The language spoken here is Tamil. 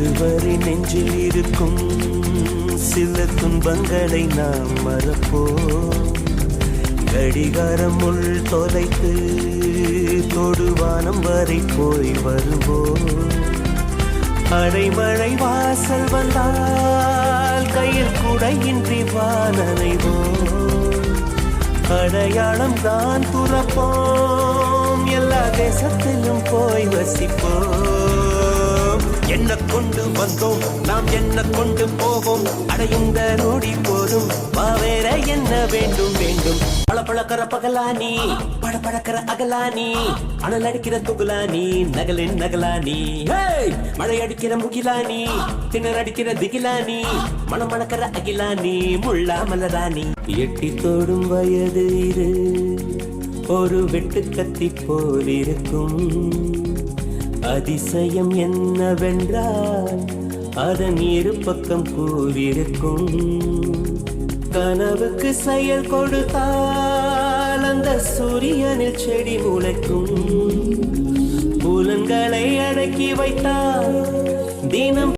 அதுவரை நெஞ்சில் இருக்கும் சில துன்பங்களை நாம் மறப்போம். கடிகாரம் உள் தொலைத்து தொடுவானம் வரை போய் வருவோம். அடைமழை வாசல் வந்தால் கையில் குடையின்றி வானனைவோம். அடையாளம் தான் துறப்போம், எல்லா தேசத்திலும் போய் வசிப்போம். என்ன கொண்டு வந்தோம் நாம் என்ன கொண்டு போவோம், அடையுங்க நோடி போதும் வேற என்ன வேண்டும் வேண்டும். பழப்பழக்கிற பகலானி படப்பழக்கிற அகலானி, அனல் அடிக்கிற துகுலானி நகலின் நகலானி, மழை அடிக்கிற முகிலானி திணற அடிக்கிற திகிலானி, மனம் மணக்கிற அகிலானி முள்ளா மலராணி. எட்டி தோடும் வயது இரு ஒரு வெட்டு கத்தி போல் இருக்கும். அதிசயம் என்னவென்றால் அதன் இரு பக்கம் கூறியிருக்கும். கனவுக்கு செயல் கொடுத்தால் அந்த சூரியனில் செடி முளைக்கும். புலன்களை அடக்கி வைத்தால் தினம்